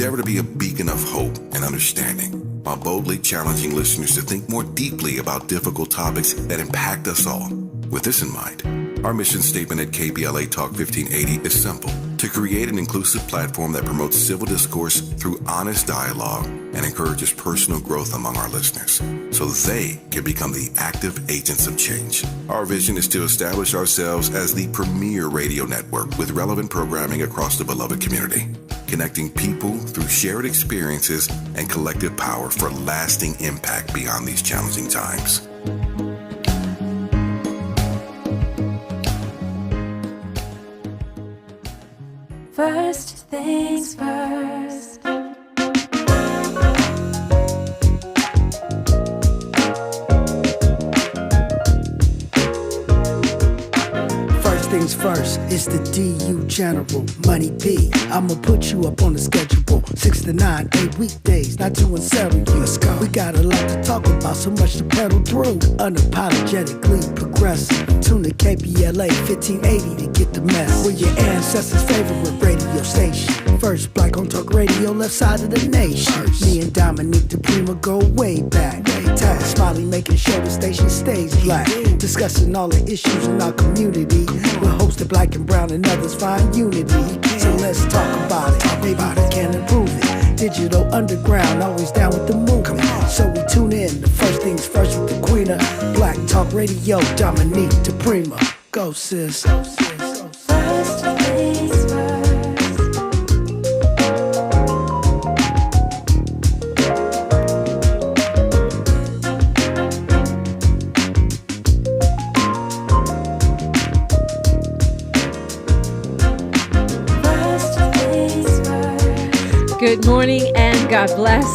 endeavor to be a beacon of hope and understanding, while boldly challenging listeners to think more deeply about difficult topics that impact us all. With this in mind, our mission statement at KBLA Talk 1580 is simple: to create an inclusive platform that promotes civil discourse through honest dialogue and encourages personal growth among our listeners, so they can become the active agents of change. Our vision is to establish ourselves as the premier radio network with relevant programming across the beloved community, connecting people through shared experiences and collective power for lasting impact beyond these challenging times. First things first. First things first, it's the DU General, Money B. I'ma put you up on the schedule, 6 to 9, 8 weekdays, not 2 and 7. Let's go. We got a lot to talk about, so much to pedal through. Unapologetically progressive. Tune to KBLA 1580 to get the mess. We're your ancestors' favorite radio station. First black on talk radio, left side of the nation. Me and Dominique DePrima go way back. Tag Smiley making sure the station stays black. Discussing all the issues in our community. We're hosted black and brown and others find unity. So let's talk about it. Maybe we can improve it. Digital underground, always down with the movement. So we tune in to First Things First with the Queen of Black Talk Radio, Dominique DePrima. Go sis. First things first. Good morning and God bless.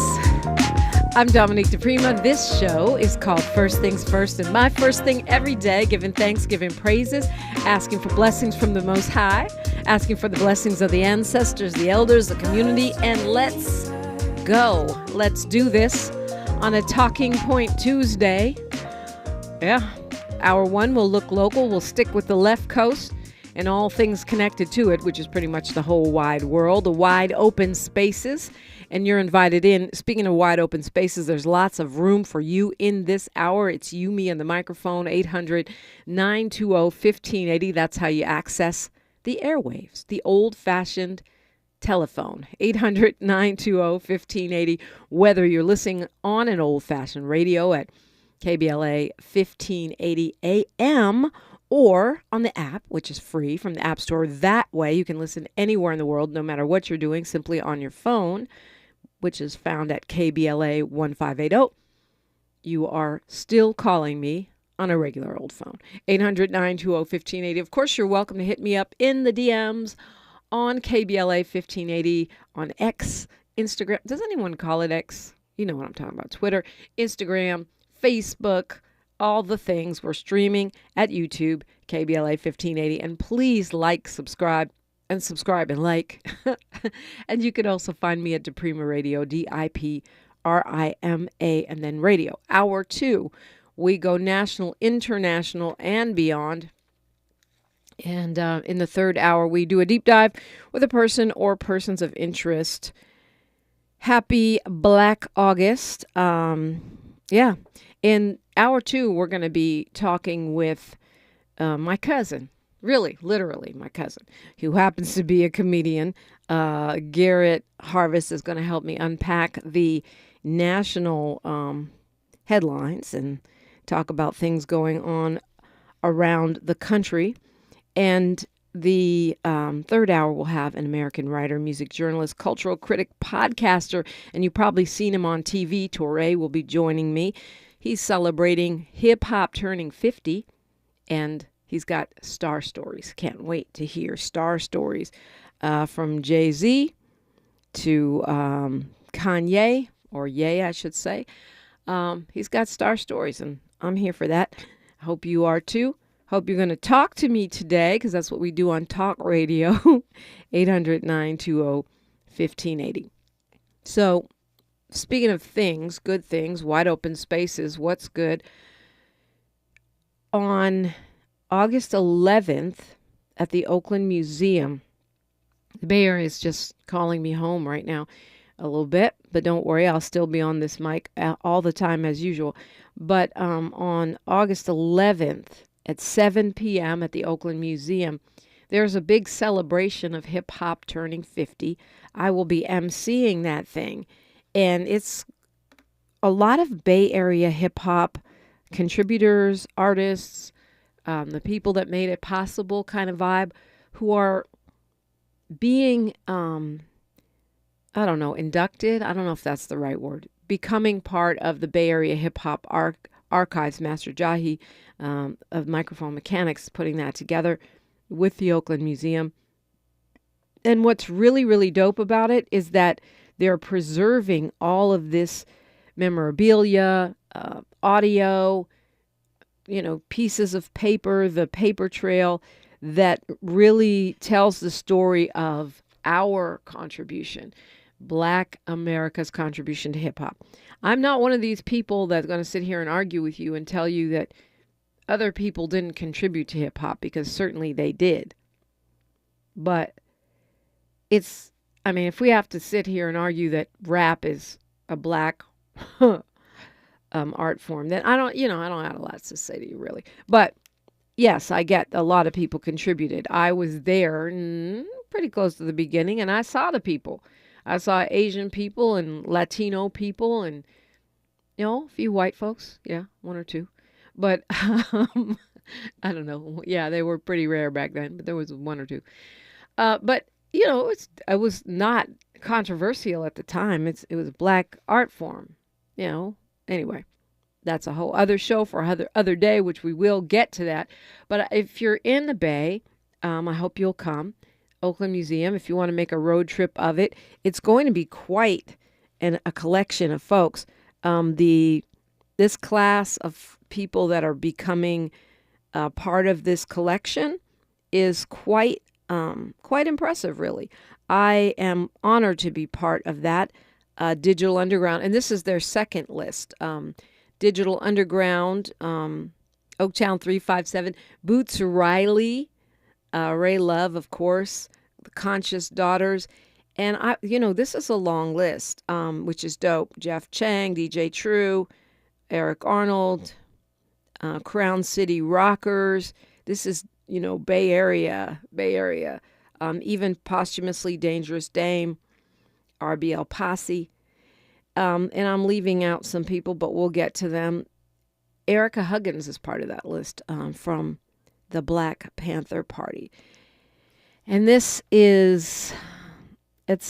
I'm Dominique DePrima. This show is called First Things First, and my first thing every day, giving thanks, giving praises, asking for blessings from the Most High, asking for the blessings of the ancestors, the elders, the community, and let's go. Let's do this on a Talking Point Tuesday. Yeah, hour one will look local. We'll stick with the left coast and all things connected to it, which is pretty much the whole wide world, the wide open spaces. And you're invited in. Speaking of wide open spaces, there's lots of room for you in this hour. It's you, me, and the microphone, 800-920-1580. That's how you access the airwaves, the old-fashioned telephone, 800-920-1580. Whether you're listening on an old-fashioned radio at KBLA 1580 AM or on the app, which is free from the App Store. That way you can listen anywhere in the world, no matter what you're doing, simply on your phone, which is found at KBLA 1580. You are still calling me on a regular old phone, 800-920-1580. Of course, you're welcome to hit me up in the DMs on KBLA 1580 on X, Instagram. Does anyone call it X? You know what I'm talking about. Twitter, Instagram, Facebook, all the things. We're streaming at YouTube, KBLA 1580. And please like, subscribe, and like. And you can also find me at DePrima Radio, DIPRIMA, and then radio. Hour two, we go national, international, and beyond. And in the third hour, we do a deep dive with a person or persons of interest. Happy Black August. Yeah. In hour two, we're going to be talking with my cousin, really, literally my cousin, who happens to be a comedian. Garrett Harvest is going to help me unpack the national headlines and talk about things going on around the country. And the third hour will have an American writer, music journalist, cultural critic, podcaster, and you've probably seen him on TV. Torre will be joining me. He's celebrating hip-hop turning 50, and he's got star stories. Can't wait to hear star stories from Jay-Z to Kanye, or Ye, I should say. He's got star stories, and I'm here for that. I hope you are too. Hope you're going to talk to me today, because that's what we do on talk radio, 800-920-1580. So, speaking of things, good things, wide open spaces, what's good? On August 11th at the Oakland Museum, the Bay Area is just calling me home right now. a little bit, but don't worry, I'll still be on this mic all the time as usual. But on August 11th at 7 p.m. at the Oakland Museum, there's a big celebration of hip hop turning 50. I will be emceeing that thing, and it's a lot of Bay Area hip hop contributors, artists, the people that made it possible kind of vibe, who are being, I don't know, inducted. I don't know if that's the right word. Becoming part of the Bay Area Hip Hop Archives. Master Jahi of Microphone Mechanics putting that together with the Oakland Museum. And what's really, really dope about it is that they're preserving all of this memorabilia, audio, pieces of paper, the paper trail that really tells the story of our contribution, Black America's contribution to hip hop. I'm not one of these people that's going to sit here and argue with you and tell you that other people didn't contribute to hip hop, because certainly they did. But if we have to sit here and argue that rap is a black art form, then I don't have a lot to say to you, really. But yes, I get a lot of people contributed. I was there pretty close to the beginning, and I saw the people. I saw Asian people and Latino people and, a few white folks. Yeah, one or two. But I don't know. Yeah, they were pretty rare back then, but there was one or two. But, it was not controversial at the time. It was a black art form, Anyway, that's a whole other show for other day, which we will get to that. But if you're in the Bay, I hope you'll come. Oakland Museum, if you want to make a road trip of it. It's going to be quite a collection of folks. This class of people that are becoming part of this collection is quite impressive, really. I am honored to be part of that. Digital Underground, and this is their second list. Digital Underground, Oaktown 357, Boots Riley, Ray Love, of course, the Conscious Daughters. And this is a long list, which is dope. Jeff Chang, DJ True, Eric Arnold, Crown City Rockers. This is, Bay Area. Even posthumously Dangerous Dame, RBL Posse. And I'm leaving out some people, but we'll get to them. Erica Huggins is part of that list, from the Black Panther Party. And it's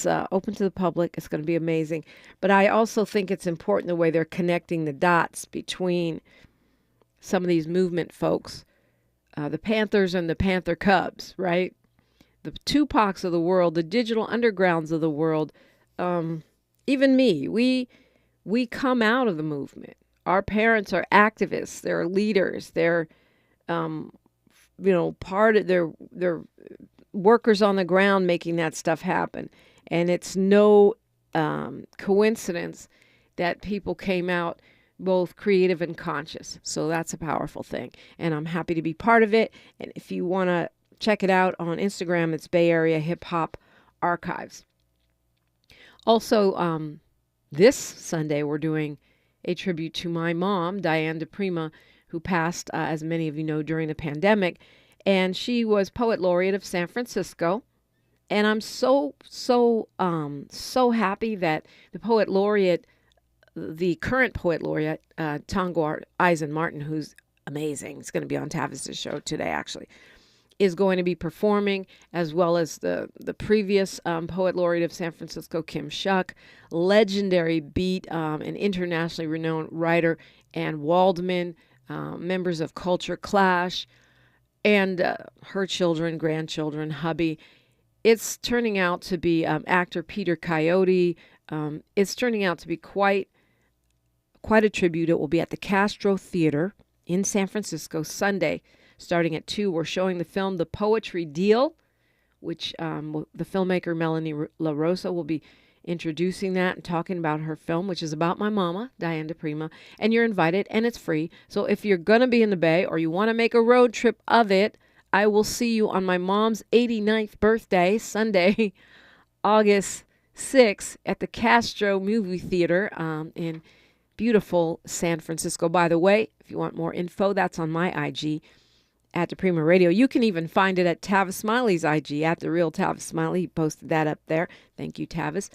open to the public. It's going to be amazing. But I also think it's important the way they're connecting the dots between some of these movement folks, the Panthers and the Panther Cubs, right? The Tupacs of the world, the digital undergrounds of the world, even me. We come out of the movement. Our parents are activists. They're leaders. They're part of they're workers on the ground making that stuff happen. And it's no coincidence that people came out both creative and conscious. So that's a powerful thing. And I'm happy to be part of it. And if you want to check it out on Instagram, it's Bay Area Hip Hop Archives. Also, this Sunday, we're doing a tribute to my mom, Diane DePrima, who passed, as many of you know, during the pandemic. And she was Poet Laureate of San Francisco. And I'm so happy that the Poet Laureate, the current Poet Laureate, Tongwar Eisen Martin, who's amazing, he's going to be on Tavis's show today, actually, is going to be performing, as well as the previous Poet Laureate of San Francisco, Kim Shuck, legendary beat and internationally renowned writer Ann Waldman, members of Culture Clash, and her children, grandchildren, hubby. It's turning out to be actor Peter Coyote. It's turning out to be quite a tribute. It will be at the Castro Theater in San Francisco Sunday, starting at 2. We're showing the film The Poetry Deal, which the filmmaker Melanie La Rosa will be introducing that and talking about her film, which is about my mama, Diane DePrima. And you're invited, and it's free. So if you're going to be in the Bay or you want to make a road trip of it, I will see you on my mom's 89th birthday, Sunday, August 6 at the Castro Movie Theater in beautiful San Francisco. By the way, if you want more info, that's on my IG at DePrima Radio. You can even find it at Tavis Smiley's IG at The Real Tavis Smiley. He posted that up there. Thank you, Tavis.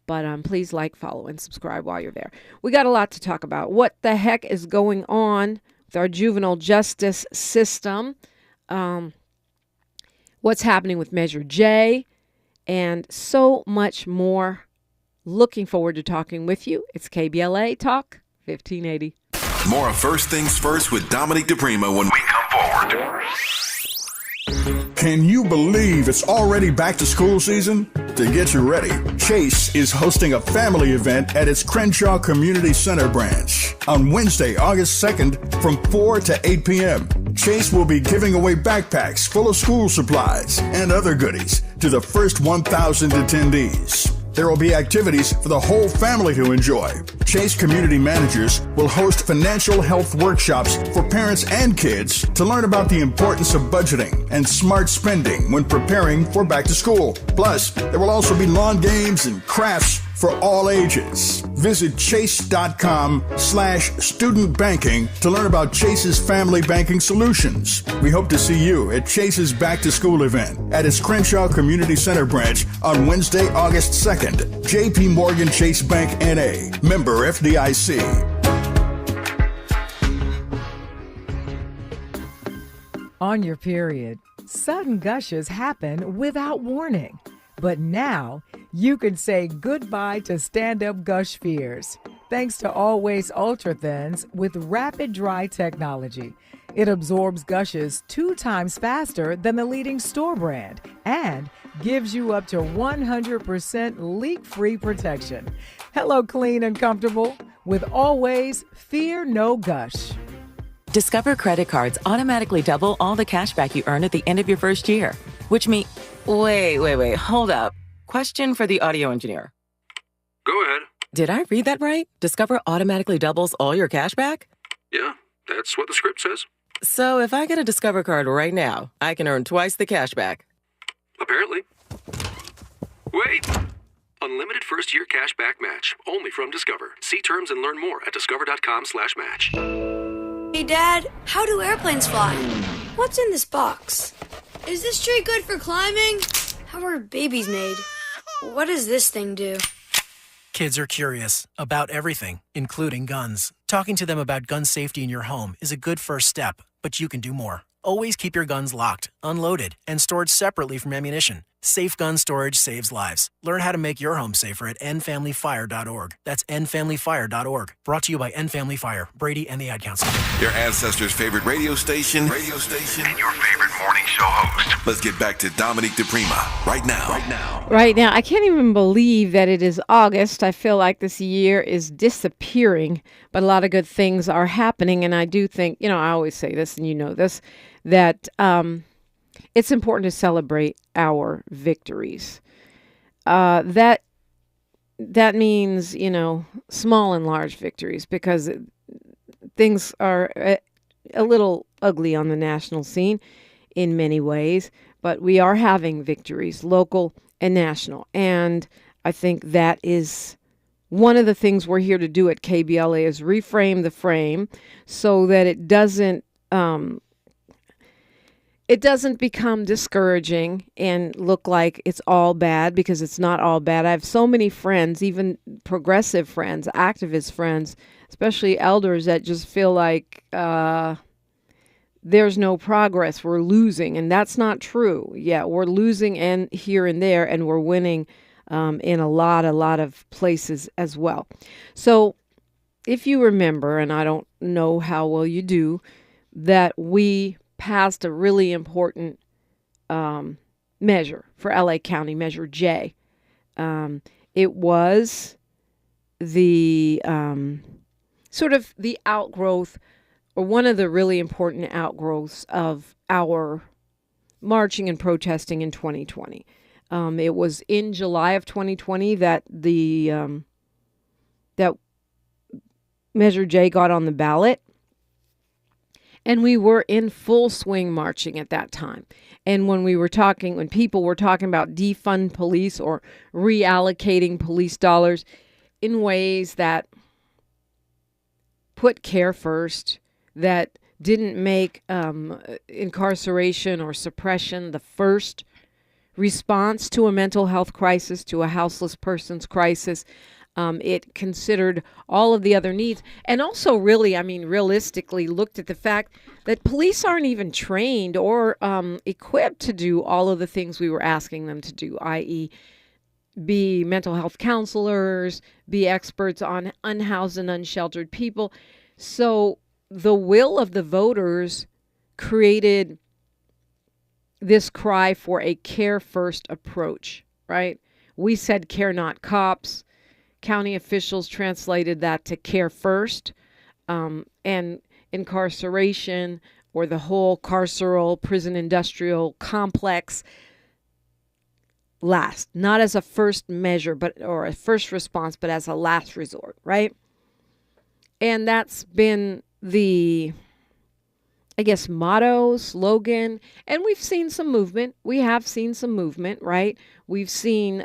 But please like, follow, and subscribe while you're there. We got a lot to talk about. What the heck is going on with our juvenile justice system? What's happening with Measure J? And so much more. Looking forward to talking with you. It's KBLA Talk 1580. More of First Things First with Dominique DePrima when we come forward. Can you believe it's already back to school season? To get you ready, Chase is hosting a family event at its Crenshaw Community Center branch on Wednesday, August 2nd from 4 to 8 p.m. Chase will be giving away backpacks full of school supplies and other goodies to the first 1,000 attendees. There will be activities for the whole family to enjoy. Chase community managers will host financial health workshops for parents and kids to learn about the importance of budgeting and smart spending when preparing for back to school. Plus, there will also be lawn games and crafts for all ages. Visit chase.com/student banking to learn about Chase's family banking solutions. We hope to see you at Chase's back to school event at its Crenshaw Community Center branch on Wednesday, August 2nd. JP Morgan Chase Bank NA, member FDIC. On your period, sudden gushes happen without warning. But now, you can say goodbye to stand-up gush fears. Thanks to Always Ultra Thins with rapid dry technology. It absorbs gushes 2 times faster than the leading store brand and gives you up to 100% leak-free protection. Hello, clean and comfortable with Always Fear No Gush. Discover credit cards automatically double all the cash back you earn at the end of your first year, which means... Wait, hold up. Question for the audio engineer. Go ahead. Did I read that right? Discover automatically doubles all your cash back? Yeah, that's what the script says. So if I get a Discover card right now, I can earn twice the cash back. Apparently. Wait! Unlimited first-year cash back match, only from Discover. See terms and learn more at discover.com/match. Hey, Dad, how do airplanes fly? What's in this box? Is this tree good for climbing? How are babies made? What does this thing do? Kids are curious about everything, including guns. Talking to them about gun safety in your home is a good first step, but you can do more. Always keep your guns locked, unloaded, and stored separately from ammunition. Safe gun storage saves lives. Learn how to make your home safer at endfamilyfire.org. That's endfamilyfire.org. Brought to you by End Family Fire, Brady, and the Ad Council. Your ancestors' favorite radio station, and your favorite morning show host. Let's get back to Dominique DePrima right now. Right now, I can't even believe that it is August. I feel like this year is disappearing, but a lot of good things are happening. And I do think, I always say this, and you know this, that it's important to celebrate our victories. That means, small and large victories, because things are a little ugly on the national scene in many ways, but we are having victories, local and national. And I think that is one of the things we're here to do at KBLA, is reframe the frame so that it doesn't become discouraging and look like it's all bad, because it's not all bad. I have so many friends, even progressive friends, activist friends, especially elders, that just feel like there's no progress. We're losing, and that's not true. Yeah, we're losing and here and there, and we're winning in a lot of places as well. So if you remember, and I don't know how well you do, that we passed a really important measure for LA County, Measure J. It was the sort of the outgrowth, or one of the really important outgrowths of our marching and protesting in 2020. It was in July of 2020 that that Measure J got on the ballot. And we were in full swing marching at that time. And when people were talking about defund police or reallocating police dollars in ways that put care first, that didn't make incarceration or suppression the first response to a mental health crisis, to a houseless person's crisis. It considered all of the other needs, and also realistically looked at the fact that police aren't even trained or equipped to do all of the things we were asking them to do, i.e. be mental health counselors, be experts on unhoused and unsheltered people. So the will of the voters created this cry for a care first approach, right? We said care not cops. County officials translated that to care first, and incarceration, or the whole carceral prison industrial complex, last, not as a first measure, or a first response, but as a last resort, right? And that's been the, I guess, motto, slogan, and we've seen some movement. We have seen some movement, right? We've seen,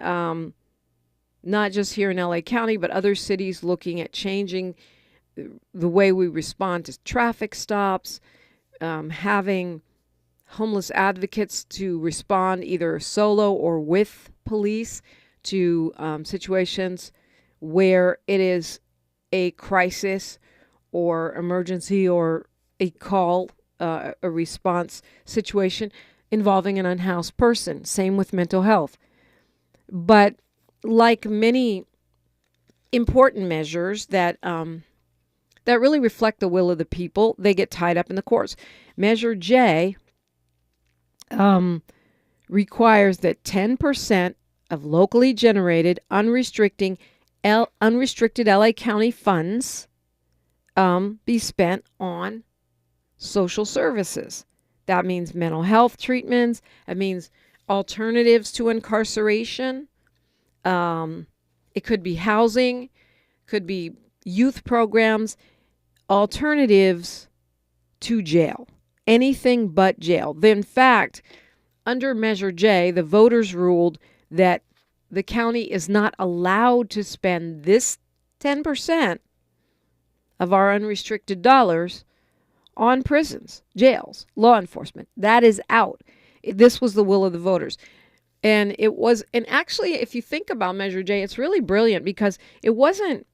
not just here in LA County, but other cities looking at changing the way we respond to traffic stops, having homeless advocates to respond either solo or with police to situations where it is a crisis or emergency or a call, a response situation involving an unhoused person. Same with mental health. But like many important measures that really reflect the will of the people, they get tied up in the courts. Measure J requires that 10% of locally generated unrestricted LA County funds be spent on social services. That means mental health treatments. That means alternatives to incarceration. It could be housing, could be youth programs, alternatives to jail, anything but jail. In fact, under Measure J, the voters ruled that the county is not allowed to spend this 10% of our unrestricted dollars on prisons, jails, law enforcement. That is out. This was the will of the voters. And actually, if you think about Measure J, it's really brilliant because it wasn't,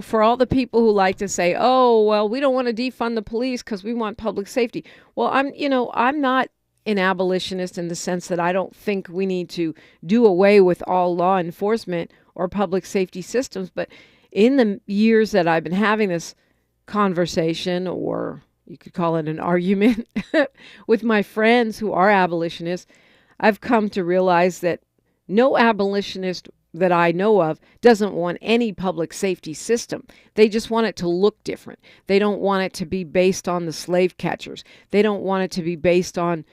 for all the people who like to say, oh, well, we don't want to defund the police because we want public safety. Well, I'm not an abolitionist in the sense that I don't think we need to do away with all law enforcement or public safety systems. But in the years that I've been having this conversation, or you could call it an argument with my friends who are abolitionists, I've come to realize that no abolitionist that I know of doesn't want any public safety system. They just want it to look different. They don't want it to be based on the slave catchers. They don't want it to be based on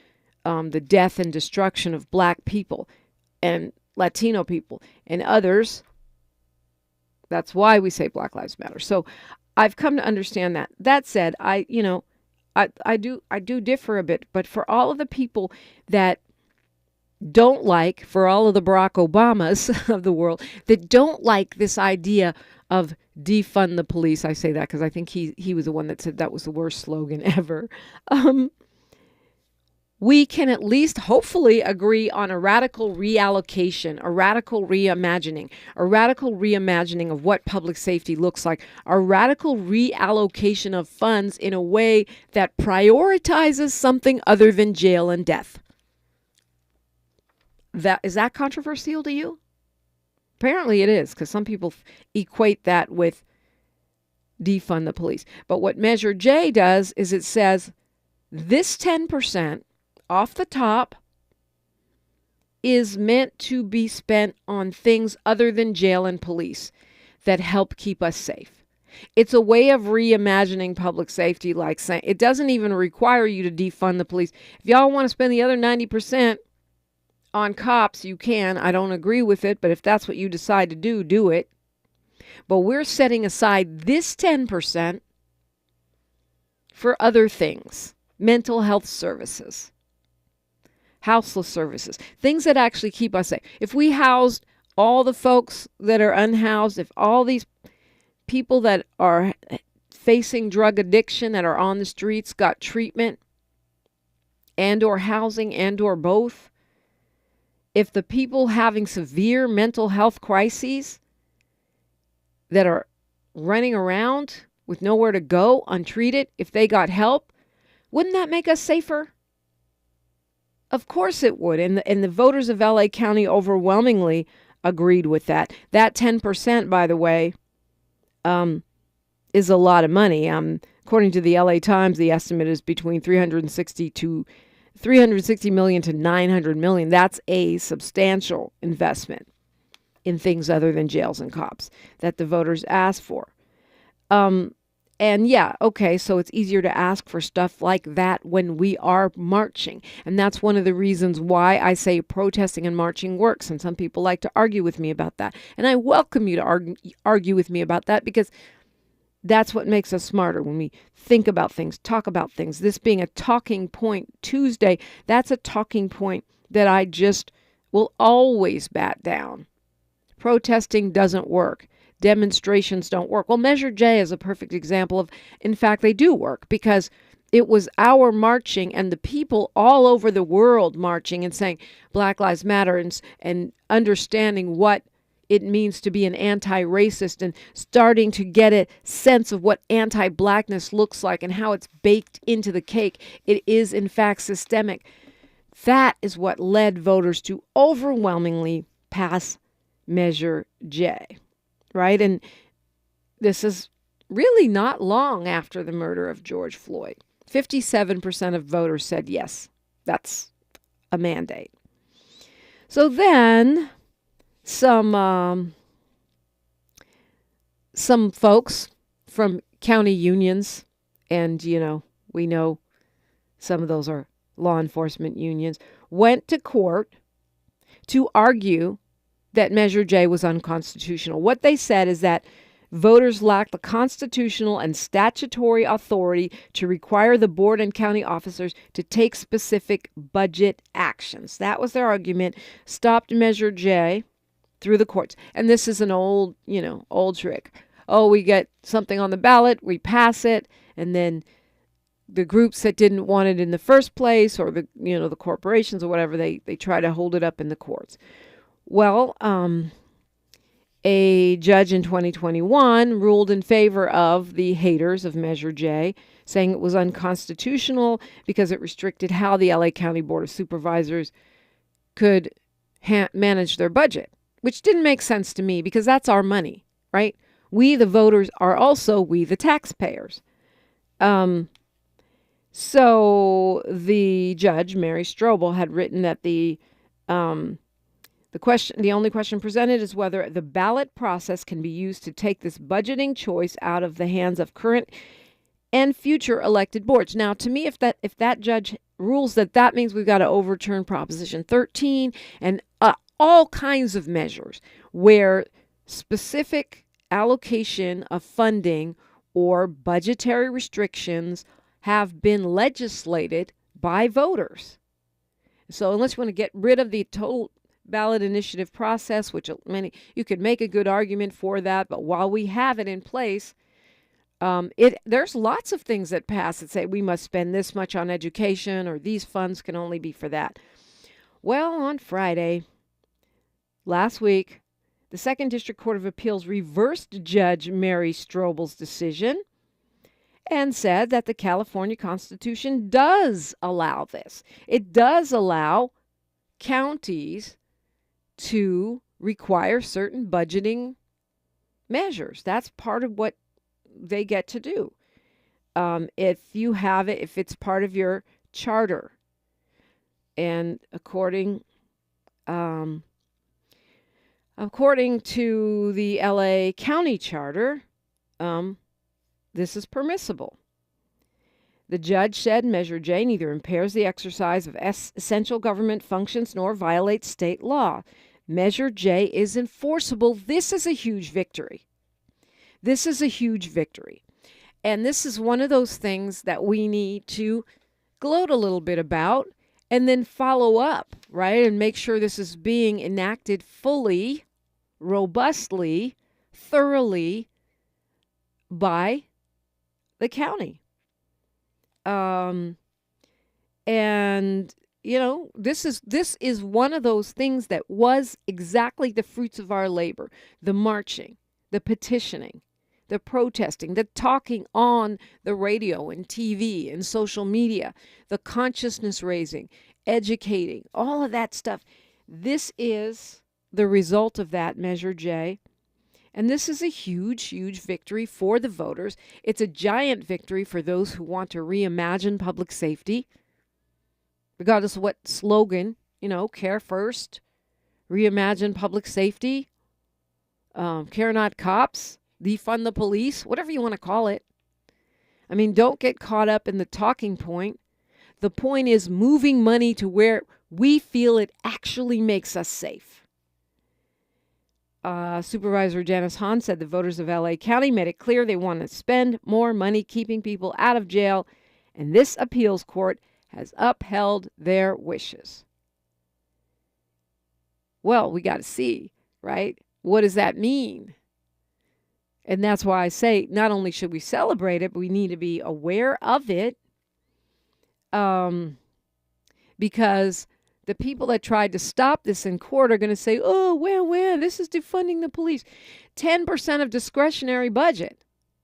the death and destruction of Black people and Latino people and others. That's why we say Black Lives Matter. So I've come to understand that. That said, I do differ a bit, but for all of the people that don't like, for all of the Barack Obamas of the world that don't like this idea of defund the police, I say that because I think he was the one that said that was the worst slogan ever. We can at least hopefully agree on a radical reallocation, a radical reimagining of what public safety looks like, a radical reallocation of funds in a way that prioritizes something other than jail and death. Is that controversial to you? Apparently it is, because some people equate that with defund the police. But what Measure J does is it says this 10% off the top is meant to be spent on things other than jail and police that help keep us safe. It's a way of reimagining public safety, like saying it doesn't even require you to defund the police. If y'all want to spend the other 90% on cops, you can. I don't agree with it, but if that's what you decide to do, do it. But we're setting aside this 10% for other things, mental health services, houseless services, things that actually keep us safe. If we housed all the folks that are unhoused, if all these people that are facing drug addiction that are on the streets got treatment and or housing and or both, if the people having severe mental health crises that are running around with nowhere to go untreated, if they got help, wouldn't that make us safer? Of course it would. And the voters of LA County overwhelmingly agreed with that. That 10%, by the way, is a lot of money. According to the LA Times, the estimate is between 360 million to 900 million. That's a substantial investment in things other than jails and cops that the voters asked for. And yeah, okay, so it's easier to ask for stuff like that when we are marching. And that's one of the reasons why I say protesting and marching works. And some people like to argue with me about that. And I welcome you to argue with me about that, because that's what makes us smarter when we think about things, talk about things. This being a Talking Point Tuesday, that's a talking point that I just will always bat down. Protesting doesn't work. Demonstrations don't work. Well, Measure J is a perfect example of, in fact, they do work, because it was our marching and the people all over the world marching and saying Black Lives Matter and understanding what it means to be an anti-racist and starting to get a sense of what anti-blackness looks like and how it's baked into the cake. It is, in fact, systemic. That is what led voters to overwhelmingly pass Measure J. Right? And this is really not long after the murder of George Floyd. 57% of voters said yes, that's a mandate. So then some folks from county unions, and we know some of those are law enforcement unions, went to court to argue that Measure J was unconstitutional. What they said is that voters lack the constitutional and statutory authority to require the board and county officers to take specific budget actions. That was their argument. Stopped Measure J through the courts. And this is an old trick. Oh, we get something on the ballot, we pass it, and then the groups that didn't want it in the first place, or the corporations or whatever, they try to hold it up in the courts. Well, a judge in 2021 ruled in favor of the haters of Measure J, saying it was unconstitutional because it restricted how the LA County Board of Supervisors could manage their budget, which didn't make sense to me, because that's our money, right? We, the voters, are also we, the taxpayers. So the judge, Mary Strobel, had written that the only question presented is whether the ballot process can be used to take this budgeting choice out of the hands of current and future elected boards. Now, to me, if that judge rules that means we've got to overturn Proposition 13 and all kinds of measures where specific allocation of funding or budgetary restrictions have been legislated by voters. So unless you want to get rid of the total ballot initiative process, which you could make a good argument for that, but while we have it in place, there's lots of things that pass that say we must spend this much on education, or these funds can only be for that. Well, on Friday, last week, the 2nd District Court of Appeals reversed Judge Mary Strobel's decision and said that the California Constitution does allow this. It does allow counties to require certain budgeting measures. That's part of what they get to do. If you have it, if it's part of your charter. And according to the LA County Charter, this is permissible. The judge said Measure J neither impairs the exercise of essential government functions nor violates state law. Measure J is enforceable. This is a huge victory. And this is one of those things that we need to gloat a little bit about and then follow up, right? And make sure this is being enacted fully, robustly, thoroughly by the county. And, you know, this is one of those things that was exactly the fruits of our labor. The marching, the petitioning, the protesting, the talking on the radio and TV and social media, the consciousness raising, educating, all of that stuff. This is the result of that, Measure J. And this is a huge, huge victory for the voters. It's a giant victory for those who want to reimagine public safety. Regardless of what slogan, you know, care first, reimagine public safety, care not cops, defund the police, whatever you want to call it. I mean, don't get caught up in the talking point. The point is moving money to where we feel it actually makes us safe. Supervisor Janice Hahn said the voters of LA County made it clear they want to spend more money keeping people out of jail, and this appeals court has upheld their wishes. Well, we got to see, right? What does that mean? And that's why I say not only should we celebrate it, but we need to be aware of it, because the people that tried to stop this in court are going to say, oh, well, this is defunding the police. 10% of discretionary budget.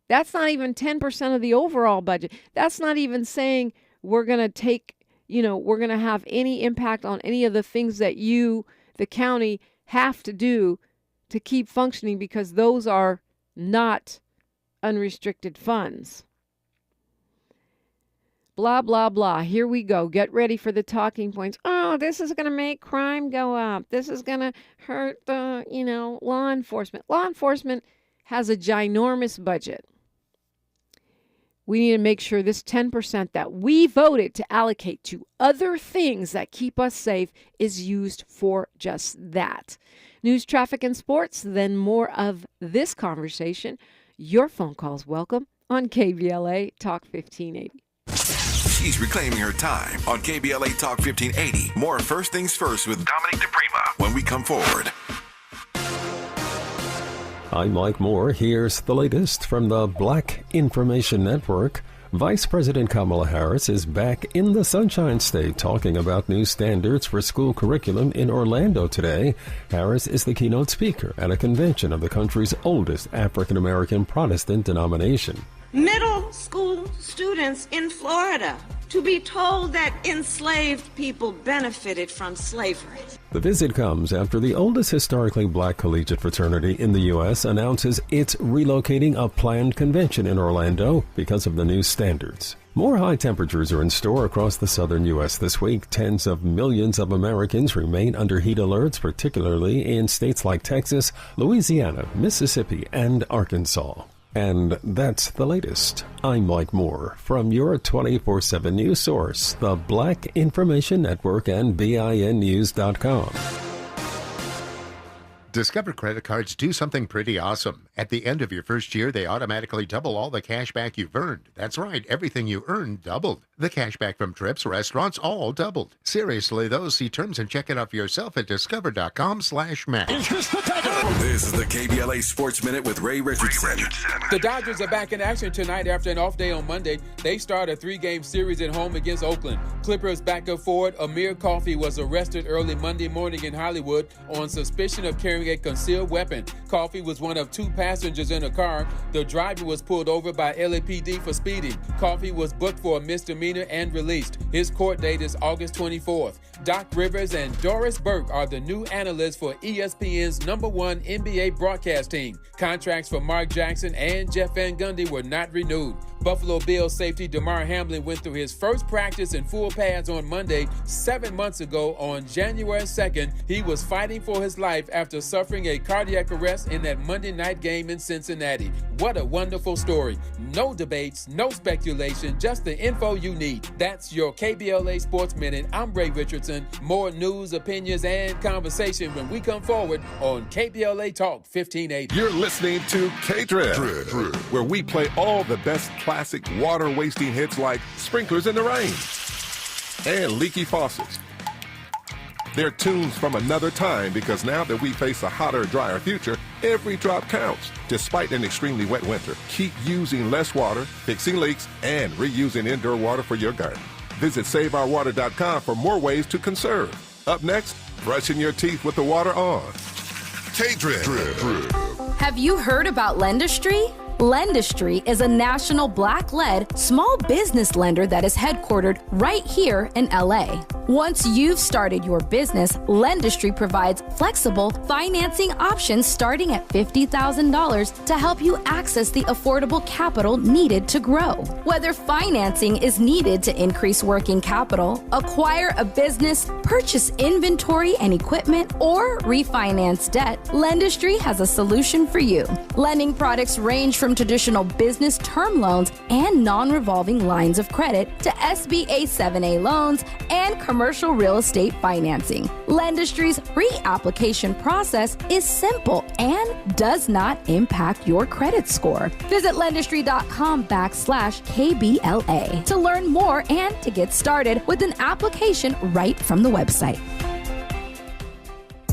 That's not even 10% of the overall budget. That's not even saying we're going to take, you know, we're going to have any impact on any of the things that you, the county, have to do to keep functioning, because those are not unrestricted funds. Blah, blah, blah. Here we go. Get ready for the talking points. Oh, this is going to make crime go up. This is going to hurt the, law enforcement. Law enforcement has a ginormous budget. We need to make sure this 10% that we voted to allocate to other things that keep us safe is used for just that. News, traffic, and sports, then more of this conversation. Your phone calls welcome on KBLA Talk 1580. She's reclaiming her time on KBLA Talk 1580. More First Things First with Dominic DePrima when we come forward. I'm Mike Moore. Here's the latest from the Black Information Network. Vice President Kamala Harris is back in the Sunshine State talking about new standards for school curriculum in Orlando today. Harris is the keynote speaker at a convention of the country's oldest African-American Protestant denomination. Middle school students in Florida to be told that enslaved people benefited from slavery. The visit comes after the oldest historically black collegiate fraternity in the U.S. announces it's relocating a planned convention in Orlando because of the new standards. More high temperatures are in store across the southern U.S. this week. Tens of millions of Americans remain under heat alerts, particularly in states like Texas, Louisiana, Mississippi, and Arkansas. And that's the latest. I'm Mike Moore from your 24/7 news source, the Black Information Network and BINnews.com. Discover credit cards do something pretty awesome. At the end of your first year, they automatically double all the cash back you've earned. That's right, everything you earned doubled. The cash back from trips, restaurants, all doubled. Seriously, though, see terms and check it out for yourself at discover.com/match. This is the KBLA Sports Minute with Ray Richardson. The Dodgers are back in action tonight after an off day on Monday. They start a 3-game series at home against Oakland. Clippers backup forward Amir Coffey was arrested early Monday morning in Hollywood on suspicion of carrying a concealed weapon. Coffey was one of 2 passengers in a car. The driver was pulled over by LAPD for speeding. Coffey was booked for a misdemeanor and released. His court date is August 24th. Doc Rivers and Doris Burke are the new analysts for ESPN's #1 NBA broadcast team. Contracts for Mark Jackson and Jeff Van Gundy were not renewed. Buffalo Bills safety Damar Hamlin went through his first practice in full pads on Monday. 7 months ago, on January 2nd, he was fighting for his life after suffering a cardiac arrest in that Monday night game in Cincinnati. What a wonderful story. No debates, no speculation, just the info you need. That's your KBLA Sports Minute. I'm Ray Richardson. More news, opinions, and conversation when we come forward on KBLA Talk 1580. You're listening to K-Drip, where we play all the best classic water-wasting hits like Sprinklers in the Rain and Leaky Faucets. They're tunes from another time because now that we face a hotter, drier future, every drop counts. Despite an extremely wet winter, keep using less water, fixing leaks, and reusing indoor water for your garden. Visit SaveOurWater.com for more ways to conserve. Up next, brushing your teeth with the water on. K-Drip. Have you heard about Lendistry? Lendistry is a national black-led small business lender that is headquartered right here in LA. Once you've started your business, Lendistry provides flexible financing options starting at $50,000 to help you access the affordable capital needed to grow. Whether financing is needed to increase working capital, acquire a business, purchase inventory and equipment, or refinance debt, Lendistry has a solution for you. Lending products range from traditional business term loans and non-revolving lines of credit to SBA 7A loans and commercial real estate financing. Lendistry's pre-application process is simple and does not impact your credit score. Visit lendistry.com/KBLA to learn more and to get started with an application right from the website.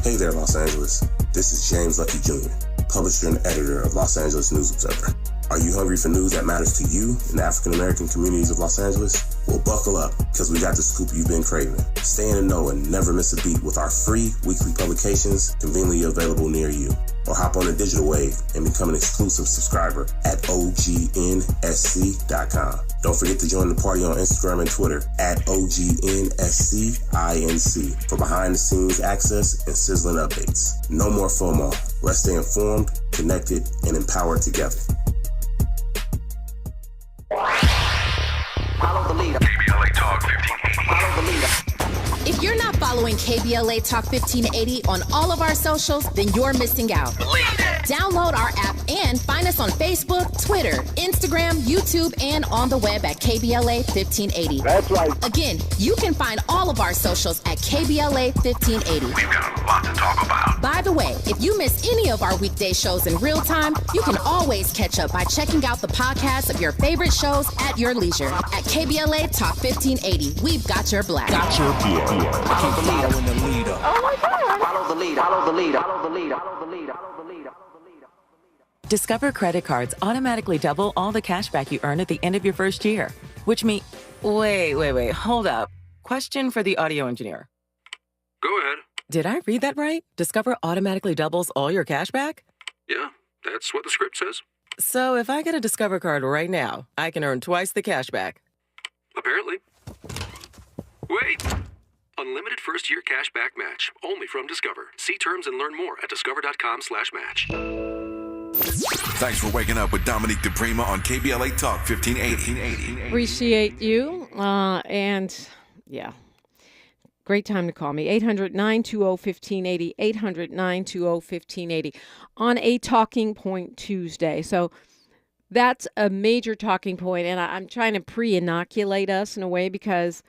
Hey there, Los Angeles. This is James Lucky Jr., publisher and editor of Los Angeles News Observer. Are you hungry for news that matters to you in the African-American communities of Los Angeles? Well, buckle up, because we got the scoop you've been craving. Stay in the know and never miss a beat with our free weekly publications conveniently available near you. Or hop on the digital wave and become an exclusive subscriber at OGNSC.com. Don't forget to join the party on Instagram and Twitter at OGNSCINC for behind-the-scenes access and sizzling updates. No more FOMO. Let's stay informed, connected, and empowered together. Follow the leader. KBLA Talk 1580. Follow the leader. If you're not following KBLA Talk 1580 on all of our socials, then you're missing out. Download our app and find us on Facebook, Twitter, Instagram, YouTube, and on the web at KBLA 1580. That's right. Again, you can find all of our socials at KBLA 1580. We've got a lot to talk about. By the way, if you miss any of our weekday shows in real time, you can always catch up by checking out the podcasts of your favorite shows at your leisure. At KBLA Talk 1580, we've got your black. Got your black. Follow the leader. Oh my God. Follow the leader. Follow the leader. Follow the leader. Follow the leader. Follow the leader. Discover credit cards automatically double all the cash back you earn at the end of your first year, which means... Wait, hold up. Question for the audio engineer. Go ahead. Did I read that right? Discover automatically doubles all your cash back? Yeah, that's what the script says. So if I get a Discover card right now, I can earn twice the cash back. Apparently. Wait! Unlimited first-year cash back match, only from Discover. See terms and learn more at discover.com/match. Thanks for waking up with Dominique DePrima on KBLA Talk 1580. Appreciate you. And yeah, great time to call me. 800-920-1580, 800-920-1580 on a Talking Point Tuesday. So that's a major talking point, and I'm trying to pre-inoculate us in a way because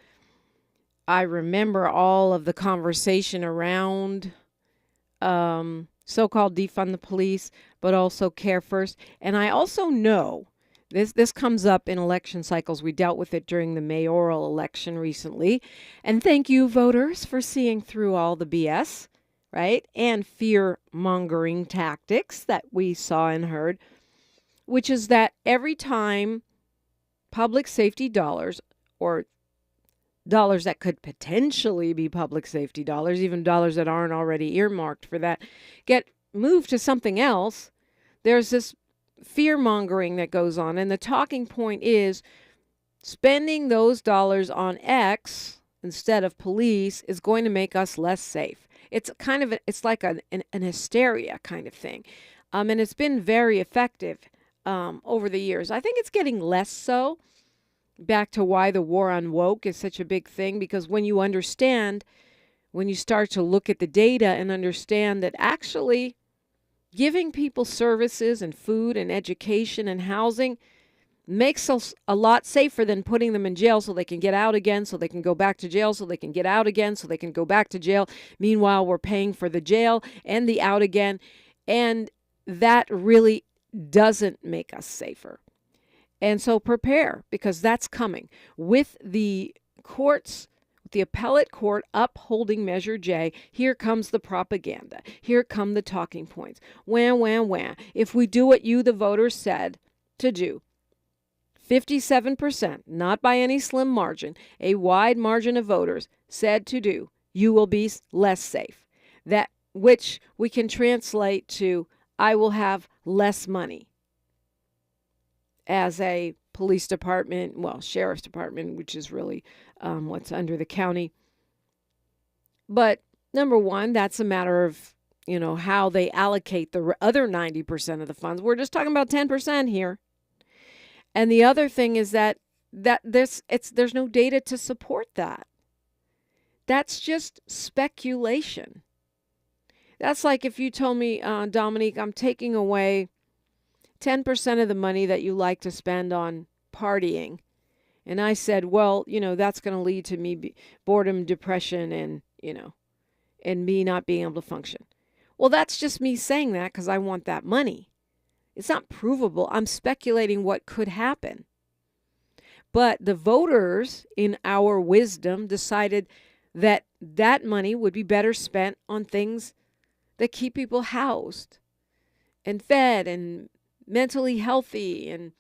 I remember all of the conversation around so-called defund the police, but also care first. And I also know this comes up in election cycles. We dealt with it during the mayoral election recently. And thank you, voters, for seeing through all the BS, right? And fear-mongering tactics that we saw and heard, which is that every time public safety dollars or dollars that could potentially be public safety dollars, even dollars that aren't already earmarked for that, get moved to something else, there's this fear-mongering that goes on. And the talking point is spending those dollars on X instead of police is going to make us less safe. It's kind of, it's like an hysteria kind of thing. And it's been very effective over the years. I think it's getting less so. Back to why the war on woke is such a big thing, because when you understand when you start to look at the data and understand that actually giving people services and food and education and housing makes us a lot safer than putting them in jail so they can get out again, so they can go back to jail, so they can get out again, so they can go back to jail. Meanwhile, we're paying for the jail and the out again. And that really doesn't make us safer. And so prepare, because that's coming. With the courts, the appellate court upholding Measure J, here comes the propaganda. Here come the talking points. Wah, wah, wah. If we do what you, the voters, said to do, 57%, not by any slim margin, a wide margin of voters said to do, you will be less safe. That which we can translate to, I will have less money as a police department, well, sheriff's department, which is really what's under the county. But number one, that's a matter of, how they allocate the other 90% of the funds. We're just talking about 10% here. And the other thing is that there's no data to support that. That's just speculation. That's like if you told me, Dominique, I'm taking away 10% of the money that you like to spend on partying. And I said, well, that's going to lead to me boredom, depression, and, and me not being able to function. Well, that's just me saying that because I want that money. It's not provable. I'm speculating what could happen. But the voters, in our wisdom, decided that that money would be better spent on things that keep people housed and fed and mentally healthy and,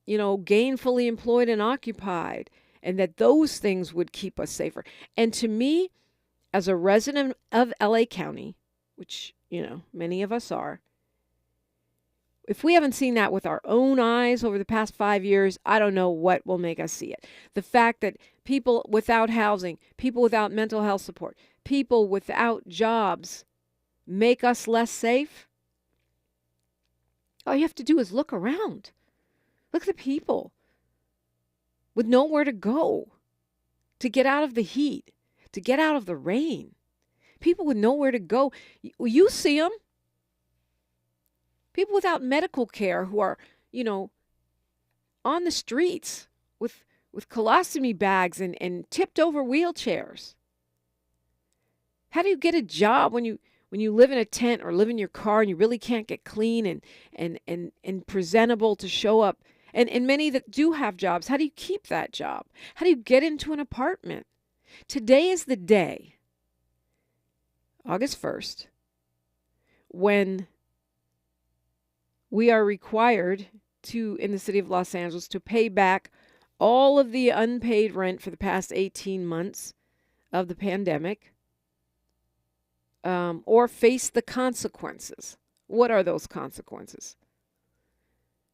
gainfully employed and occupied, and that those things would keep us safer. And to me, as a resident of LA County, which, many of us are, if we haven't seen that with our own eyes over the past 5 years, I don't know what will make us see it. The fact that people without housing, people without mental health support, people without jobs make us less safe. All you have to do is look around. Look at the people with nowhere to go, to get out of the heat, to get out of the rain. People with nowhere to go. You see them. People without medical care who are, on the streets with colostomy bags and tipped over wheelchairs. How do you get a job when you live in a tent or live in your car and you really can't get clean and presentable to show up? And many that do have jobs, how do you keep that job? How do you get into an apartment? Today is the day, August 1st, when we are required to, in the city of Los Angeles, to pay back all of the unpaid rent for the past 18 months of the pandemic, or face the consequences. What are those consequences?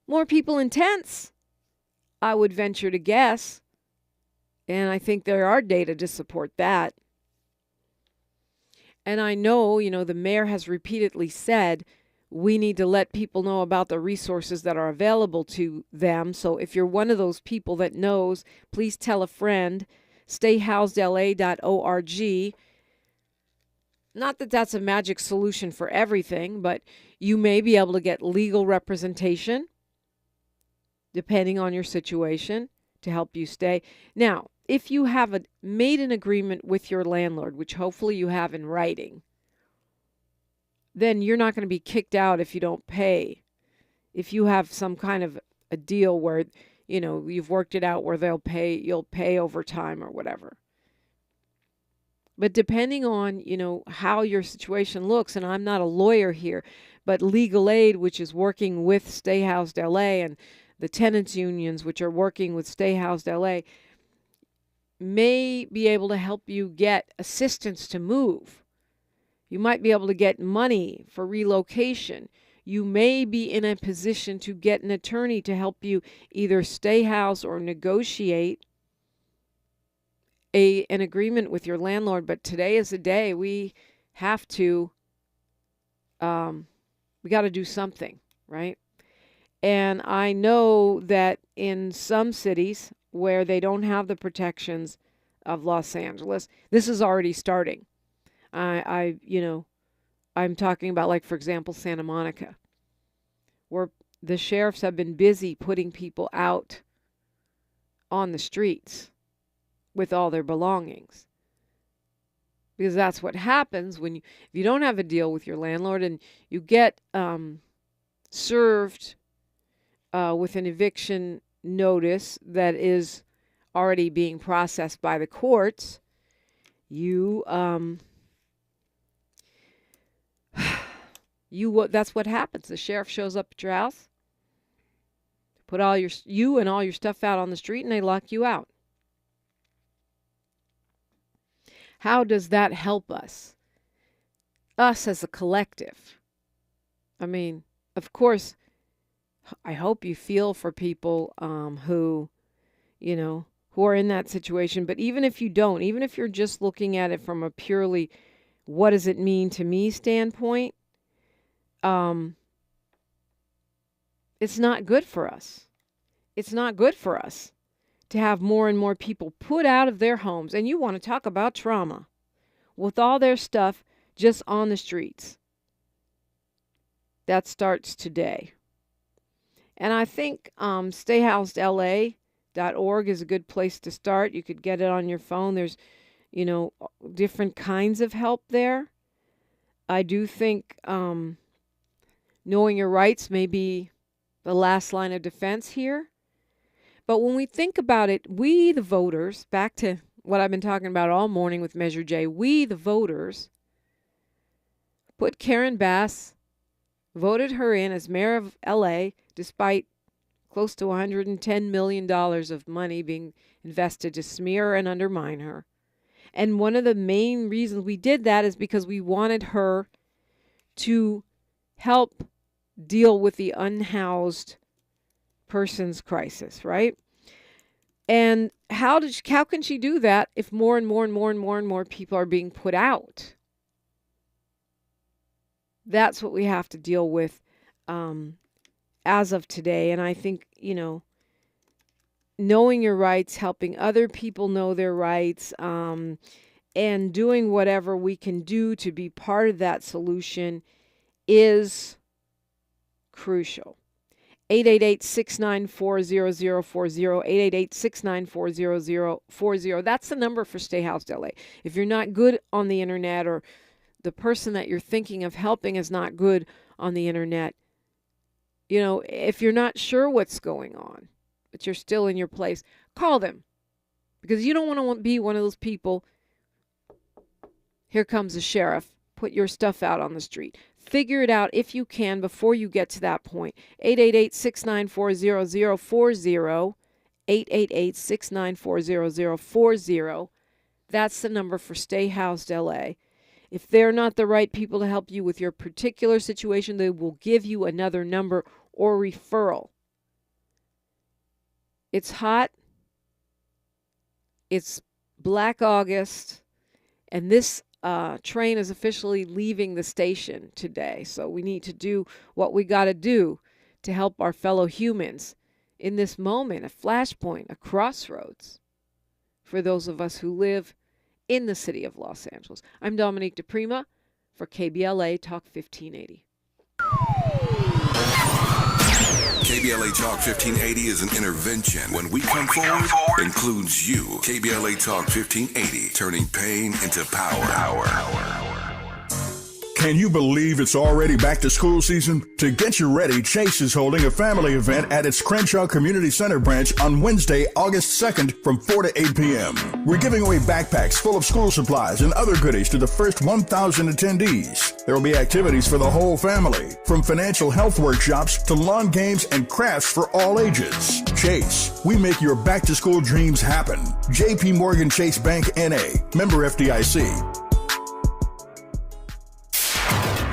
More people in tents, I would venture to guess. And I think there are data to support that. And I know, the mayor has repeatedly said, we need to let people know about the resources that are available to them. So if you're one of those people that knows, please tell a friend. StayHousedLA.org. Not that that's a magic solution for everything, but you may be able to get legal representation, depending on your situation, to help you stay. Now, if you have made an agreement with your landlord, which hopefully you have in writing, then you're not going to be kicked out if you don't pay. If you have some kind of a deal where, you've worked it out where you'll pay over time or whatever. But depending on, how your situation looks, and I'm not a lawyer here, but Legal Aid, which is working with Stay Housed LA, and the tenants unions, which are working with Stay Housed LA, may be able to help you get assistance to move. You might be able to get money for relocation. You may be in a position to get an attorney to help you either stay housed or negotiate an agreement with your landlord. But today is the day we have to, we got to do something, right? And I know that in some cities where they don't have the protections of Los Angeles. This is already starting. I'm talking about, like, for example, Santa Monica, where the sheriffs have been busy putting people out on the streets with all their belongings. Because that's what happens when if you don't have a deal with your landlord and you get served with an eviction notice that is already being processed by the courts, that's what happens. The sheriff shows up at your house, put you and all your stuff out on the street, and they lock you out. How does that help us? Us as a collective. I mean, of course, I hope you feel for people who are in that situation. But even if you don't, even if you're just looking at it from a purely what does it mean to me standpoint, it's not good for us. It's not good for us to have more and more people put out of their homes. And you want to talk about trauma with all their stuff just on the streets. That starts today. And I think stayhousedla.org is a good place to start. You could get it on your phone. There's, different kinds of help there. I do think knowing your rights may be the last line of defense here. But when we think about it, we, the voters, back to what I've been talking about all morning with Measure J, we, the voters, put Karen Bass, voted her in as mayor of L.A., despite close to $110 million of money being invested to smear and undermine her. And one of the main reasons we did that is because we wanted her to help deal with the unhoused person's crisis, right? And how can she do that if more and more people are being put out? That's what we have to deal with as of today. And I think, knowing your rights, helping other people know their rights, and doing whatever we can do to be part of that solution is crucial. 888-694-0040, 888-694-0040. That's the number for Stay Housed LA. If you're not good on the internet, or the person that you're thinking of helping is not good on the internet, if you're not sure what's going on, but you're still in your place, call them. Because you don't want to be one of those people, here comes the sheriff, put your stuff out on the street. Figure it out if you can before you get to that point. 888-694-0040, 888-694-0040. That's the number for Stay Housed LA. If they're not the right people to help you with your particular situation, they will give you another number or referral. It's hot. It's Black August. And this train is officially leaving the station today. So we need to do what we got to do to help our fellow humans in this moment, a flashpoint, a crossroads for those of us who live in the city of Los Angeles. I'm Dominique DePrima for KBLA Talk 1580. KBLA Talk 1580 is an intervention. When we come forward, includes you. KBLA Talk 1580, turning pain into power. Can you believe it's already back to school season? To get you ready, Chase is holding a family event at its Crenshaw Community Center branch on Wednesday, August 2nd from 4 to 8 p.m. We're giving away backpacks full of school supplies and other goodies to the first 1,000 attendees. There will be activities for the whole family, from financial health workshops to lawn games and crafts for all ages. Chase, we make your back-to-school dreams happen. J.P. Morgan Chase Bank, N.A., member FDIC.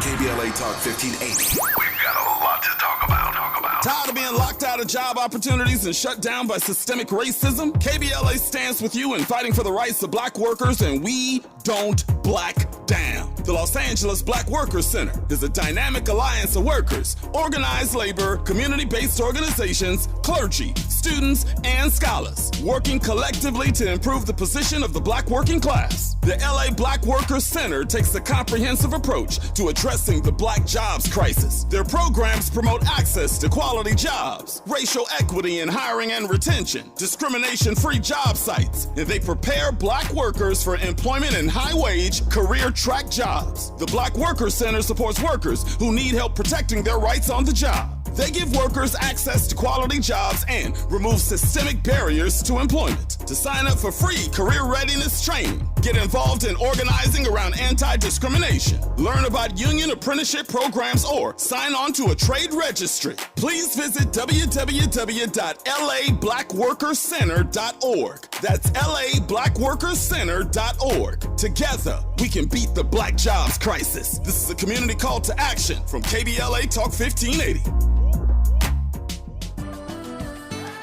KBLA Talk 1580. We've got a lot to talk about. Tired of being locked out of job opportunities and shut down by systemic racism? KBLA stands with you in fighting for the rights of black workers, and we don't black down. The Los Angeles Black Workers Center is a dynamic alliance of workers, organized labor, community-based organizations, clergy, students, and scholars, working collectively to improve the position of the black working class. The LA Black Workers Center takes a comprehensive approach to addressing the black jobs crisis. Their programs promote access to quality jobs, racial equity in hiring and retention, discrimination-free job sites, and they prepare black workers for employment in high-wage, career-track jobs. The Black Workers Center supports workers who need help protecting their rights on the job. They give workers access to quality jobs and remove systemic barriers to employment. To sign up for free career readiness training, get involved in organizing around anti-discrimination, learn about union apprenticeship programs, or sign on to a trade registry, please visit www.lablackworkerscenter.org. That's lablackworkerscenter.org. Together, we can beat the black jobs crisis. This is a community call to action from KBLA Talk 1580.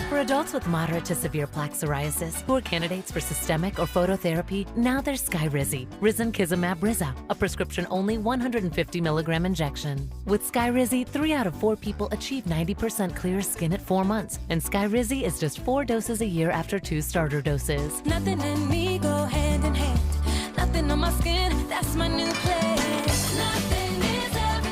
For adults with moderate to severe plaque psoriasis who are candidates for systemic or phototherapy, now there's Skyrizi, Risankizumab Riza, a prescription-only 150 milligram injection. With Skyrizi, 3 out of 4 people achieve 90% clear skin at 4 months, and Skyrizi is just 4 doses a year after 2 starter doses. Nothing in me go hand in hand. Nothing on my skin, that's my new place. Nothing is everyday.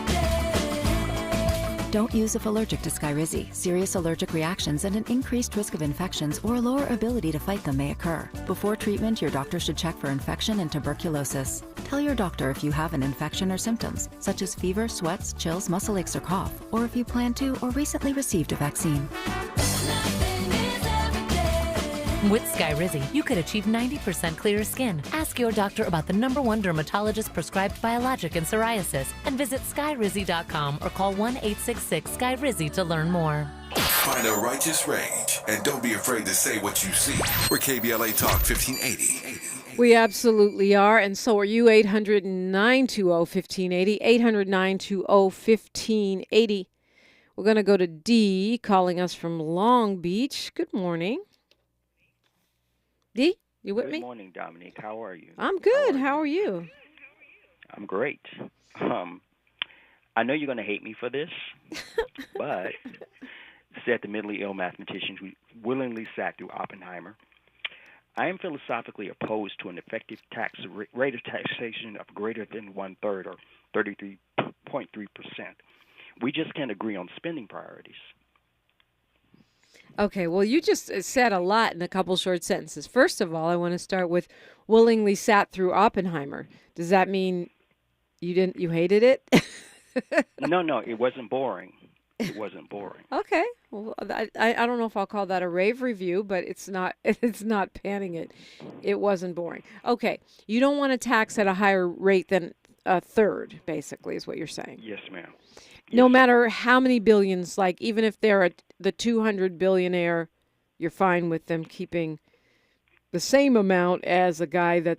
Don't use if allergic to Skyrizi. Serious allergic reactions and an increased risk of infections or a lower ability to fight them may occur. Before treatment, your doctor should check for infection and tuberculosis. Tell your doctor if you have an infection or symptoms, such as fever, sweats, chills, muscle aches, or cough, or if you plan to or recently received a vaccine. With Skyrizi, you could achieve 90% clearer skin. Ask your doctor about the #1 dermatologist prescribed biologic in psoriasis and visit skyrizi.com or call 1-866-SKYRIZI to learn more. Find a righteous rage and don't be afraid to say what you see. We're KBLA Talk 1580. We absolutely are, and so are you. 800-920-1580, 800-920-1580. We're going to go to D, calling us from Long Beach. Good morning. D, you with me? Good morning, Dominique. How are you? I'm good. How are you? I'm great. I know you're going to hate me for this, but said the mentally ill mathematicians who willingly sat through Oppenheimer. I am philosophically opposed to an effective rate of taxation of greater than 1/3 or 33.3%. We just can't agree on spending priorities. Okay, well, you just said a lot in a couple short sentences. First of all, I want to start with willingly sat through Oppenheimer. Does that mean you hated it? No, it wasn't boring. It wasn't boring. Okay. Well, I don't know if I'll call that a rave review, but it's not panning it. It wasn't boring. Okay. You don't want to tax at a higher rate than a third, basically, is what you're saying. Yes, ma'am. No matter how many billions, like even if they're the 200 billionaire, you're fine with them keeping the same amount as a guy that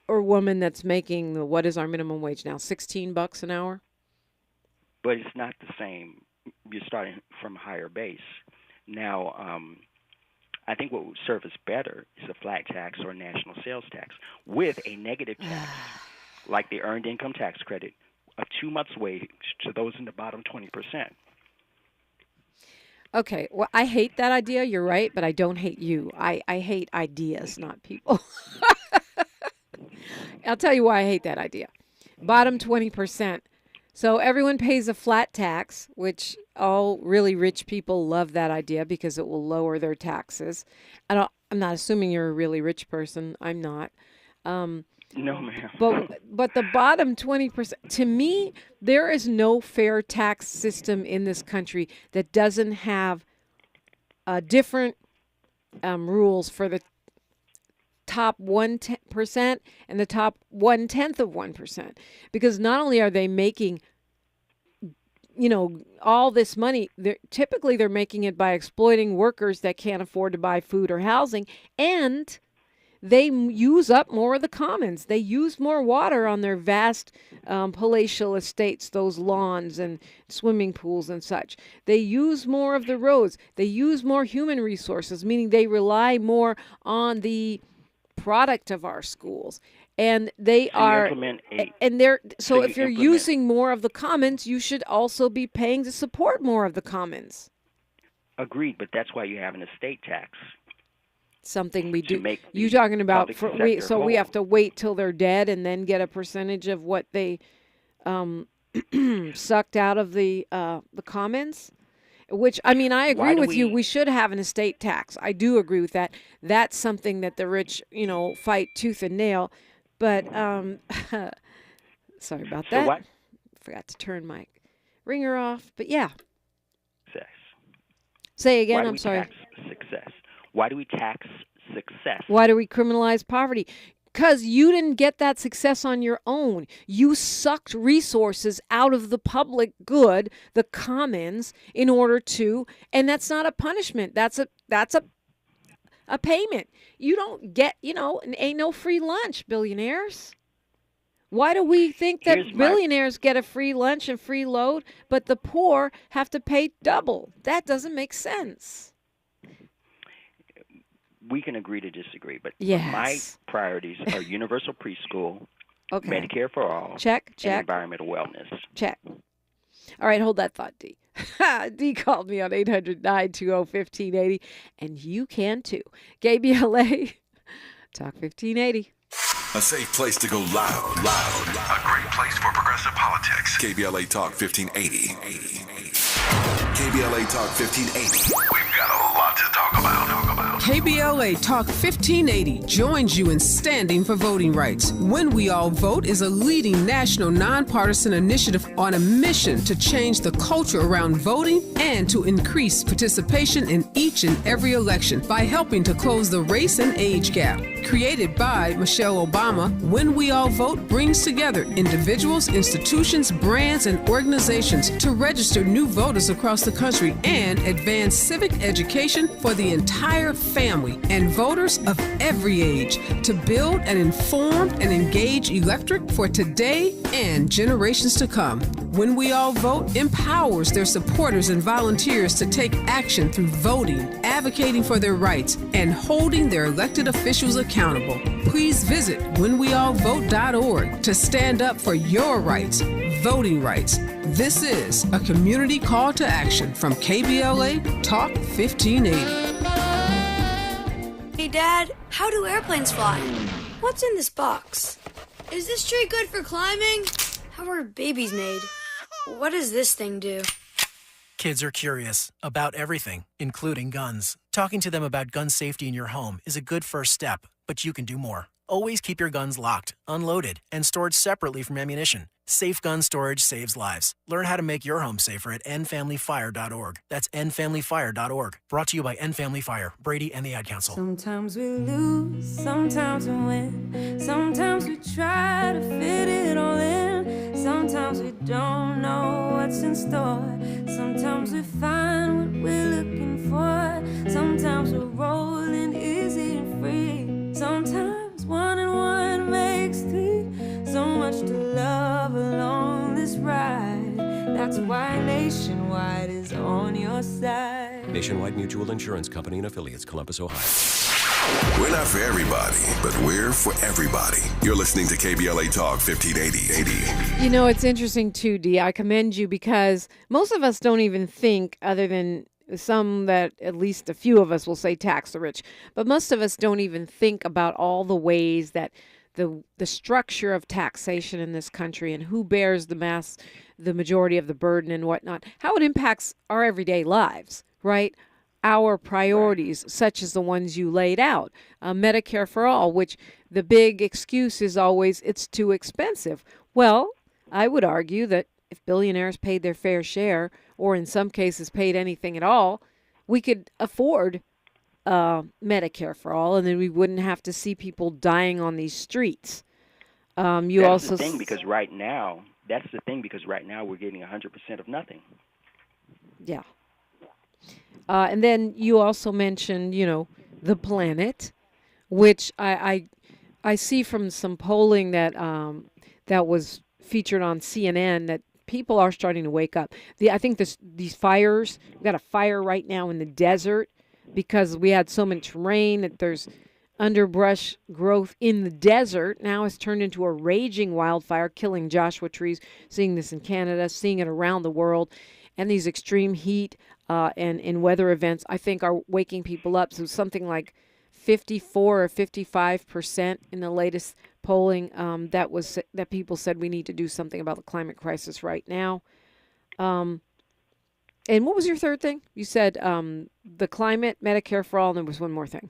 or woman that's making what is our minimum wage now, $16 an hour? But it's not the same. You're starting from a higher base. Now, I think what would serve us better is a flat tax or a national sales tax with a negative tax, like the earned income tax credit, of 2 months' wage to those in the bottom 20%. Okay, well, I hate that idea. You're right, but I don't hate you. I hate ideas, not people. I'll tell you why I hate that idea. Bottom 20%. So everyone pays a flat tax, which all really rich people love that idea because it will lower their taxes. I'm not assuming you're a really rich person. I'm not. No, ma'am. But the bottom 20%, to me, there is no fair tax system in this country that doesn't have different rules for the top 1% and the top 1/10 of 1%. Because not only are they making, all this money, typically they're making it by exploiting workers that can't afford to buy food or housing, and they use up more of the commons. They use more water on their vast palatial estates, those lawns and swimming pools and such. They use more of the roads. They use more human resources, meaning they rely more on the product of our schools. and they So you are, implement a- and they're so so you if you're implement- using more of the commons, you should also be paying to support more of the commons. Agreed, but that's why you have an estate tax. Something we To do. make You the talking about public for we? sector So we whole. have to wait till they're dead and then get a percentage of what they sucked out of the commons. Which, I mean, I agree Why do with you. we- We should have an estate tax. I do agree with that. That's something that the rich, fight tooth and nail. But sorry about So that. what? Forgot to turn my ringer off. But yeah, Success. say again. Why do I'm we sorry. tax success? Why do we tax success? Why do we criminalize poverty? Because you didn't get that success on your own. You sucked resources out of the public good, the commons, in order to, and that's not a punishment. That's a payment. You don't get, ain't no free lunch, billionaires. Why do we think that Here's my- billionaires get a free lunch and free load, but the poor have to pay double? That doesn't make sense. We can agree to disagree, but Yes. my priorities are universal preschool, Okay. Medicare for all, Check. and environmental wellness. Check. All right, hold that thought, D. D called me on 800-920-1580, and you can too. KBLA, Talk 1580. A safe place to go loud. A great place for progressive politics. KBLA Talk 1580. KBLA Talk 1580. We've got a lot to talk about. KBLA Talk 1580 joins you in standing for voting rights. When We All Vote is a leading national nonpartisan initiative on a mission to change the culture around voting and to increase participation in each and every election by helping to close the race and age gap. Created by Michelle Obama, When We All Vote brings together individuals, institutions, brands, and organizations to register new voters across the country and advance civic education for the entire family and voters of every age to build an informed and engaged electorate for today and generations to come. When We All Vote empowers their supporters and volunteers to take action through voting, advocating for their rights, and holding their elected officials accountable. Please visit whenweallvote.org to stand up for your rights, voting rights. This is a community call to action from KBLA Talk 1580. Hey, Dad, how do airplanes fly? What's in this box? Is this tree good for climbing? How are babies made? What does this thing do? Kids are curious about everything, including guns. Talking to them about gun safety in your home is a good first step, but you can do more. Always keep your guns locked, unloaded, and stored separately from ammunition. Safe gun storage saves lives. Learn how to make your home safer at endfamilyfire.org. That's endfamilyfire.org. Brought to you by End Family Fire, Brady, and the Ad Council. Sometimes we lose, sometimes we win. Sometimes we try to fit it all in. Sometimes we don't know what's in store. Sometimes we find what we're looking for. Sometimes we're rolling easy and free. Sometimes 1 and 1 makes 3. So much to love along this ride. That's why Nationwide is on your side. Nationwide Mutual Insurance Company and Affiliates, Columbus, Ohio. We're not for everybody, but we're for everybody. You're listening to KBLA Talk 1580. You know, it's interesting too, D. I commend you because most of us don't even think, other than some that at least a few of us will say tax the rich, but most of us don't even think about all the ways that the structure of taxation in this country and who bears the majority of the burden and whatnot, how it impacts our everyday lives, right? Our priorities, such as the ones you laid out. Medicare for all, which the big excuse is always it's too expensive. Well, I would argue that if billionaires paid their fair share, or in some cases paid anything at all, we could afford Medicare for all, and then we wouldn't have to see people dying on these streets. That's the thing, because right now we're getting 100% of nothing. Yeah. And then you also mentioned, the planet, which I see from some polling that that was featured on CNN that people are starting to wake up. I think these fires, we've got a fire right now in the desert because we had so much rain that there's Underbrush growth in the desert now has turned into a raging wildfire, killing Joshua trees. Seeing this in Canada, seeing it around the world. And these extreme heat and weather events, I think, are waking people up. So something like 54 or 55% in the latest polling that people said we need to do something about the climate crisis right now. And what was your third thing? You said the climate, Medicare for all, and there was one more thing.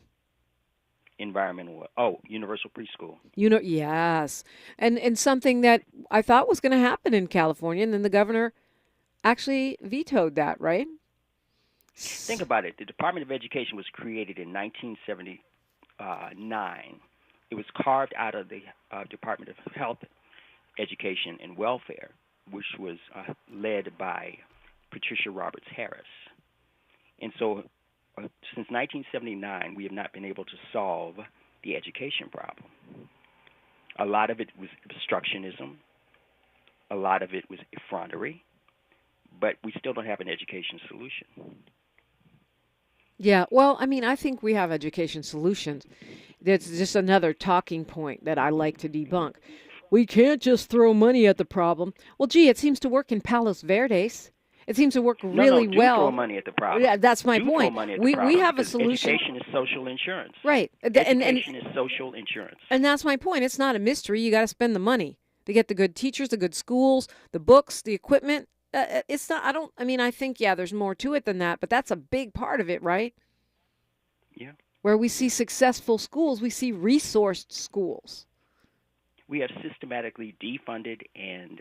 Universal preschool. Yes. And something that I thought was going to happen in California, and then the governor actually vetoed that, right? Think about it. The Department of Education was created in 1979. It was carved out of the Department of Health, Education, and Welfare, which was led by Patricia Roberts Harris. And so since 1979, we have not been able to solve the education problem. A lot of it was obstructionism. A lot of it was effrontery. But we still don't have an education solution. Yeah, well, I mean, I think we have education solutions. That's just another talking point that I like to debunk. We can't just throw money at the problem. Well, gee, it seems to work in Palos Verdes. It seems to work really well. Throw money at the problem. Yeah, that's my point. We have a solution. Education is social insurance. Right. Education is social insurance. And that's my point. It's not a mystery. You got to spend the money to get the good teachers, the good schools, the books, the equipment. It's not, I think, there's more to it than that, but that's a big part of it, right? Yeah. Where we see successful schools, we see resourced schools. We have systematically defunded and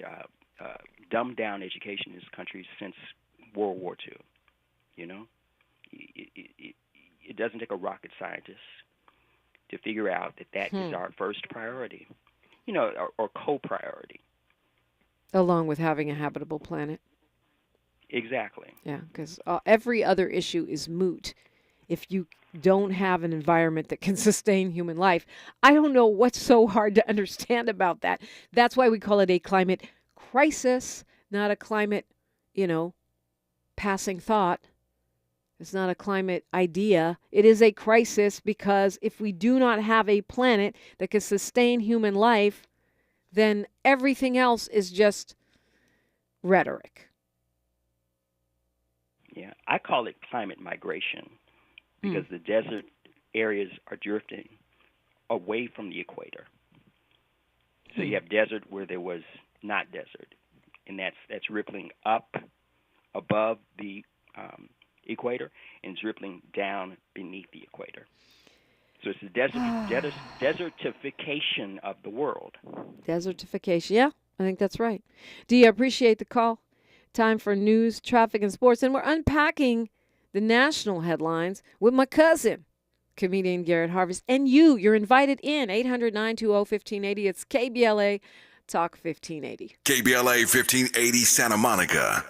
dumbed down education in this country since World War II. You know, it doesn't take a rocket scientist to figure out that is our first priority, or co-priority. Along with having a habitable planet. Exactly. Yeah, because every other issue is moot if you don't have an environment that can sustain human life. I don't know what's so hard to understand about that. That's why we call it a climate crisis, not a climate, passing thought. It's not a climate idea. It is a crisis because if we do not have a planet that can sustain human life, then everything else is just rhetoric. Yeah, I call it climate migration because the desert areas are drifting away from the equator. So you have desert where there was not desert, and that's rippling up above the equator, and it's rippling down beneath the equator. So it's the desertification of the world. Desertification, yeah, I think that's right. Dee, I appreciate the call. Time for news, traffic, and sports. And we're unpacking the national headlines with my cousin, comedian Garrett Harvest. And you're invited in, 800-920-1580. It's KBLA Talk 1580. KBLA 1580 Santa Monica,